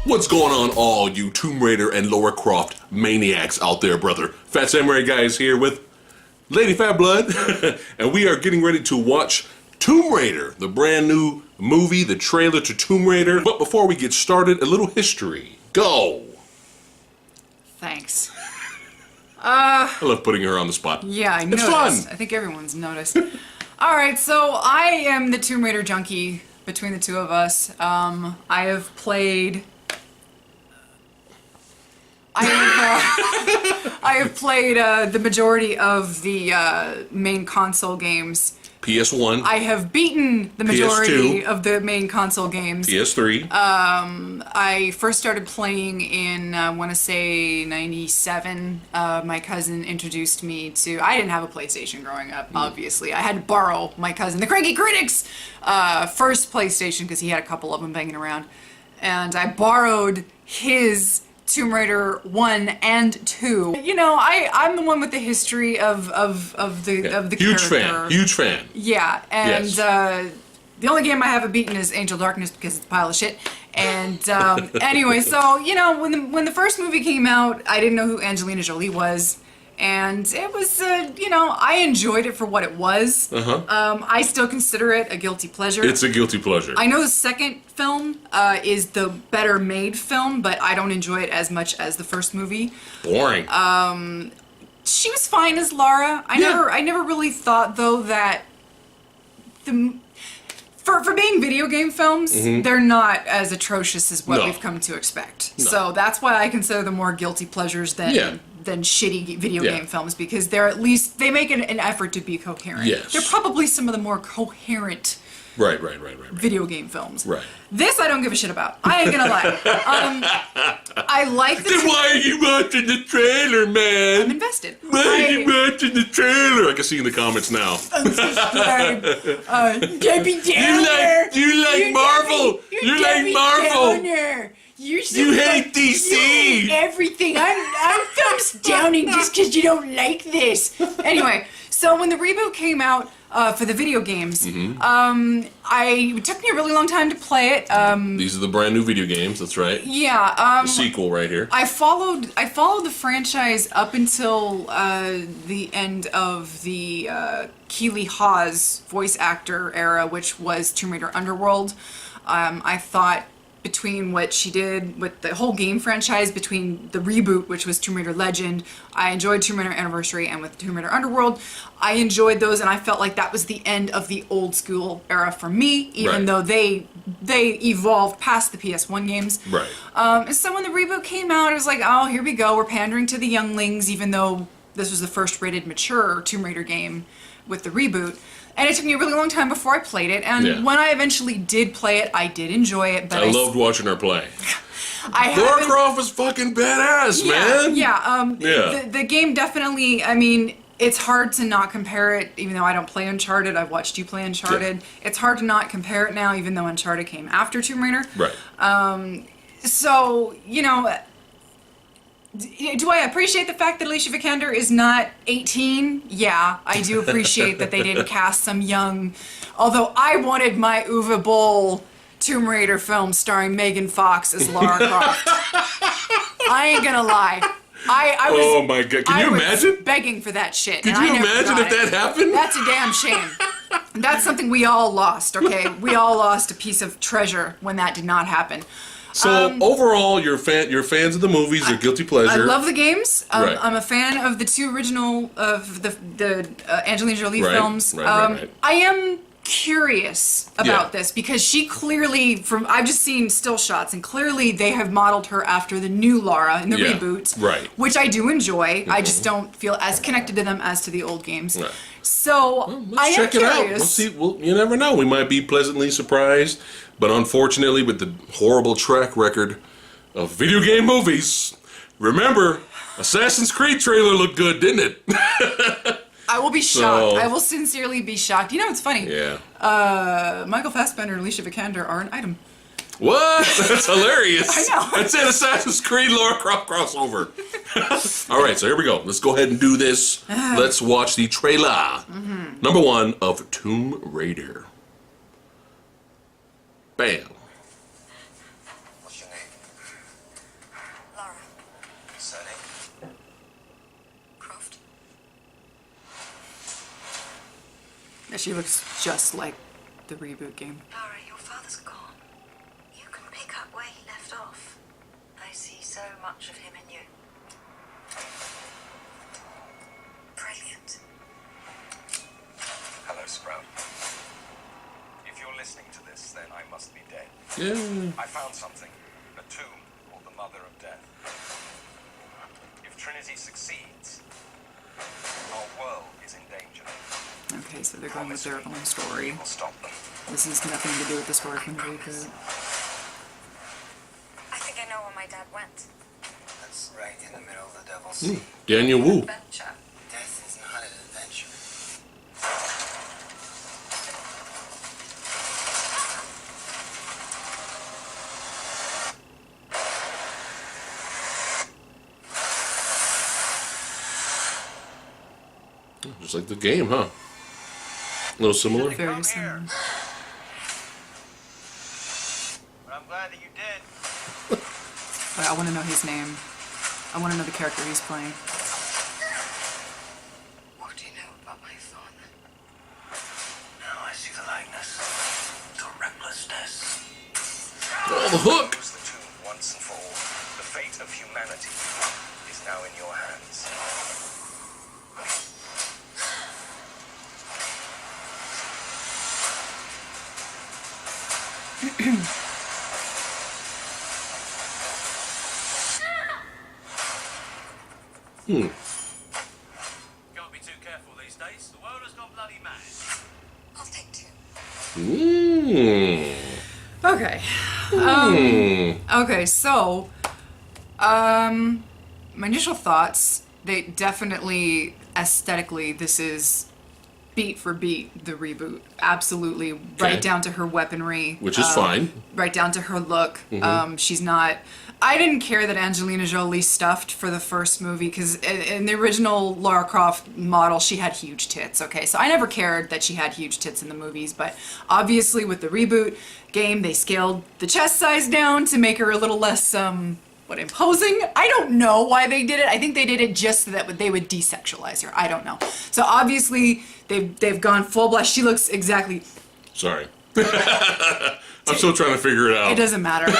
What's going on, all you Tomb Raider and Lara Croft maniacs out there, brother? Phat Samurai Guy is here with Lady Phat Blood, and we are getting ready to watch Tomb Raider, the brand new movie, the trailer to Tomb Raider. But before we get started, a little history. Go! Thanks. I love putting her on the spot. Yeah, I noticed. It's fun. I think everyone's noticed. Alright, so I am the Tomb Raider junkie between the two of us. I have played... I have played the majority of the main console games. PS1. I have beaten the majority PS2, of the main console games. PS3. I first started playing in, I want to say, 97. My cousin introduced me to... I didn't have a PlayStation growing up, obviously. I had to borrow my cousin, the Cranky Critic's first PlayStation, because he had a couple of them banging around. And I borrowed his Tomb Raider 1 and 2. You know, I'm the one with the history of the Huge character. Huge fan. Yeah, and Yes. The only game I haven't beaten is Angel Darkness because it's a pile of shit. And anyway, so you know, when the first movie came out, I didn't know who Angelina Jolie was. And it was, you know, I enjoyed it for what it was. I still consider it a guilty pleasure. It's a guilty pleasure. I know the second film is the better made film, but I don't enjoy it as much as the first movie. Boring. She was fine as Lara. I never really thought though that for being video game films, they're not as atrocious as what we've come to expect. No. So that's why I consider them more guilty pleasures than shitty video game films, because they're at least, they make an effort to be coherent. Yes. They're probably some of the more coherent Right. video game films. Right. This I don't give a shit about. I ain't gonna lie. I like the... Then why are you watching the trailer, man? I'm invested. Why are you watching the trailer? I can see in the comments now. Debbie Downer. You like Marvel. You like Marvel. Downer. You hate DC. Everything. I'm thumbs downing just because you don't like this. Anyway, so when the reboot came out for the video games, it took me a really long time to play it. These are the brand new video games. That's right. Yeah. The sequel right here. I followed the franchise up until the end of the Keely Hawes voice actor era, which was Tomb Raider Underworld. I thought between what she did with the whole game franchise, between the reboot, which was Tomb Raider Legend, I enjoyed Tomb Raider Anniversary, and with Tomb Raider Underworld, I enjoyed those, and I felt like that was the end of the old school era for me, even though they evolved past the PS1 games. Right. And so when the reboot came out, it was like, oh, here we go, we're pandering to the younglings, even though this was the first rated mature Tomb Raider game with the reboot. And it took me a really long time before I played it, and when I eventually did play it, I did enjoy it, but I loved watching her play. Lara Croft is fucking badass, man. Yeah. The game definitely, I mean, it's hard to not compare it, even though I don't play Uncharted. I've watched you play Uncharted. Yeah. It's hard to not compare it now, even though Uncharted came after Tomb Raider. Right. So, you know, do I appreciate the fact that Alicia Vikander is not 18? Yeah, I do appreciate that they didn't cast some young... Although I wanted my Uwe Boll Tomb Raider film starring Megan Fox as Lara Croft. I ain't gonna lie. I was, oh my god, can you imagine? Begging for that shit. Could you imagine if that happened? That's a damn shame. That's something we all lost, okay? We all lost a piece of treasure when that did not happen. So overall, you're fans of the movies. You're guilty pleasure. I love the games. Right. I'm a fan of the two original of the Angelina Jolie films. Right. I am curious about this because she clearly, I've just seen still shots, and clearly they have modeled her after the new Lara in the reboot, which I do enjoy. I just don't feel as connected to them as to the old games. Right. So let's check it out. We'll see. You never know. We might be pleasantly surprised. But unfortunately, with the horrible track record of video game movies, remember, Assassin's Creed trailer looked good, didn't it? I will be shocked. I will sincerely be shocked. You know, it's funny. Yeah. Michael Fassbender and Alicia Vikander are an item. What? That's hilarious. I know. That's an Assassin's Creed Lara Croft crossover. All right, so here we go. Let's go ahead and do this. Let's watch the trailer. Number 1 of Tomb Raider. Bam. What's your name? she looks just like the reboot game. Laura, your father's gone. You can pick up where he left off. I see so much of him in you. Brilliant. Hello, Sprout. If you're listening to this, then I must be dead. Yeah. I found something. A tomb called the Mother of Death. If Trinity succeeds, our world is in danger. Okay, so they're going with their own story. We'll stop them. This has nothing to do with the story from the reboot. I think I know where my dad went. That's right in the middle of the Devil's Sea. Daniel Wu. Adventure. Death is not an adventure. Just like the game, huh? A little similar. Very similar. But I'm glad that you did. But I want to know his name. I want to know the character he's playing. What do you know about my father? Now I see the likeness. The recklessness. Oh, the hook! Close the tomb once and for all. The fate of humanity is now in your hands. Can't be too careful these days. The world has gone bloody mad. I'll take two. Okay. Okay, so, my initial thoughts, they definitely, aesthetically, this is beat for beat the reboot. Absolutely. Okay. Right down to her weaponry. Which is fine. Right down to her look. She's not... I didn't care that Angelina Jolie stuffed for the first movie, because in the original Lara Croft model, she had huge tits, okay? So I never cared that she had huge tits in the movies, but obviously with the reboot game, they scaled the chest size down to make her a little less, imposing? I don't know why they did it. I think they did it just so that they would desexualize her. I don't know. So obviously, they've gone full blast. She looks exactly... Sorry. I'm still trying to figure it out. It doesn't matter.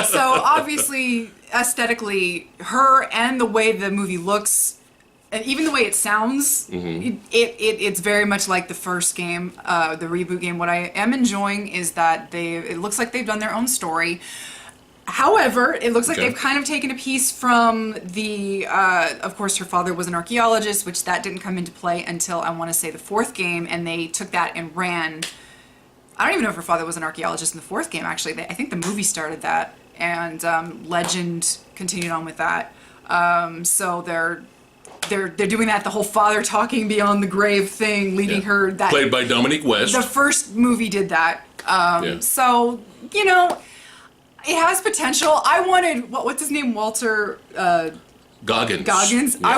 So obviously, aesthetically, her and the way the movie looks, and even the way it sounds, it's very much like the first game, the reboot game. What I am enjoying is that it looks like they've done their own story. However, it looks like Okay. they've kind of taken a piece from the, of course, her father was an archaeologist, which that didn't come into play until, I want to say, the fourth game, and they took that and ran... I don't even know if her father was an archaeologist in the fourth game, actually. I think the movie started that, and Legend continued on with that. So they're doing that, the whole father talking beyond the grave thing, leading her... that Played by Dominique West. The first movie did that. Yeah. So, you know, it has potential. I wanted... what's his name? Walter... Goggins. Goggins. Yeah.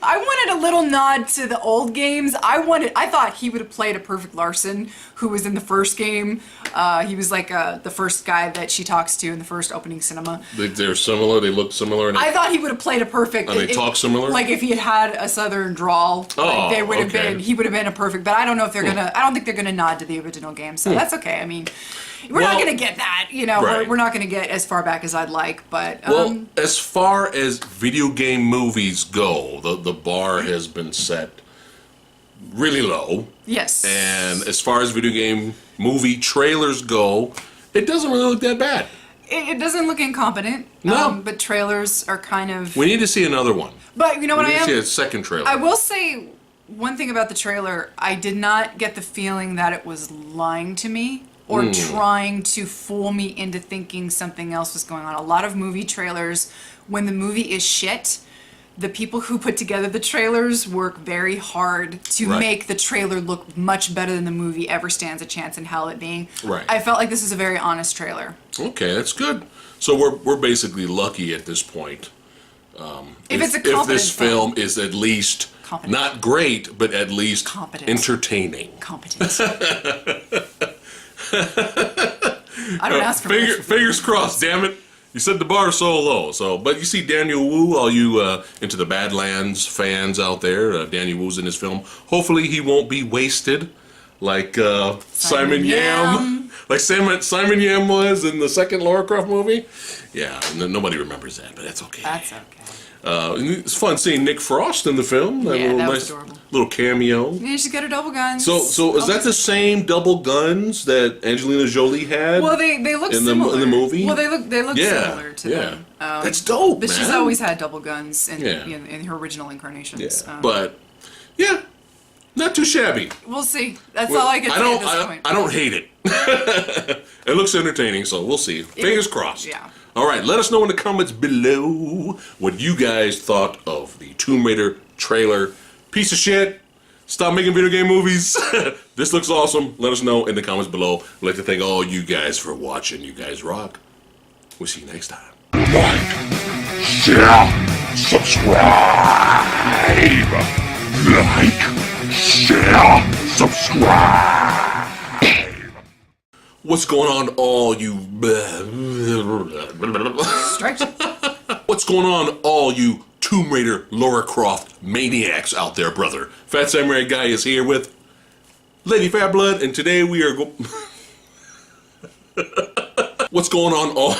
I wanted a little nod to the old games. I thought he would have played a perfect Larson, who was in the first game. He was like the first guy that she talks to in the first opening cinema. They're similar. They look similar. And I thought he would have played a perfect. And they talk similar? Like if he had a southern drawl, like they would have okay. been. He would have been a perfect. But I don't know if they're gonna. I don't think they're gonna nod to the original game. So that's okay. I mean, we're not gonna get that. You know, Right. we're not gonna get as far back as I'd like. But well, as far as video game movies go, the bar has been set really low. yes. And as far as video game movie trailers go, it doesn't really look that bad. It doesn't look incompetent. No. But trailers are kind of. We need to see another one. But you know We what I need to see am. a second trailer. I will say one thing about the trailer. I did not get the feeling that it was lying to me or trying to fool me into thinking something else was going on. A lot of movie trailers, when the movie is shit, the people who put together the trailers work very hard to Right. make the trailer look much better than the movie ever stands a chance in hell at being. Right. I felt like this is a very honest trailer. Okay, that's good. So we're basically lucky at this point. If it's a if competent this film is at least Competent. not great, but at least Competent. entertaining. Competent. I don't ask for much for Fingers crossed, damn it. You said the bar so low. So, but you see Daniel Wu, all you into the Badlands fans out there, Daniel Wu's in his film. Hopefully he won't be wasted. like Simon Yam. Like Simon Yam was in the second Lara Croft movie. Yeah, nobody remembers that, but that's okay. That's okay. And it's fun seeing Nick Frost in the film. Yeah, little that was nice adorable. little cameo. Yeah, she's got her double guns. So is that the same double guns that Angelina Jolie had? Well, they look in similar the movie. Well, they look Yeah, similar to yeah. them. That's dope, But man. she's always had double guns in, Yeah. in her original incarnations. Yeah, but yeah, not too shabby. We'll see. That's all I can say at this point. I don't hate it. It looks entertaining, so we'll see. Fingers crossed. Yeah. All right, let us know in the comments below what you guys thought of the Tomb Raider trailer. Piece of shit. Stop making video game movies. This looks awesome. Let us know in the comments below. I'd like to thank all you guys for watching. You guys rock. We'll see you next time. Share, subscribe. Like, share, subscribe. What's going on, all you... Strike. What's going on, all you Tomb Raider Lara Croft maniacs out there, brother? Phat Samurai Guy is here with Lady Phat Blood, and today we are What's going on, all...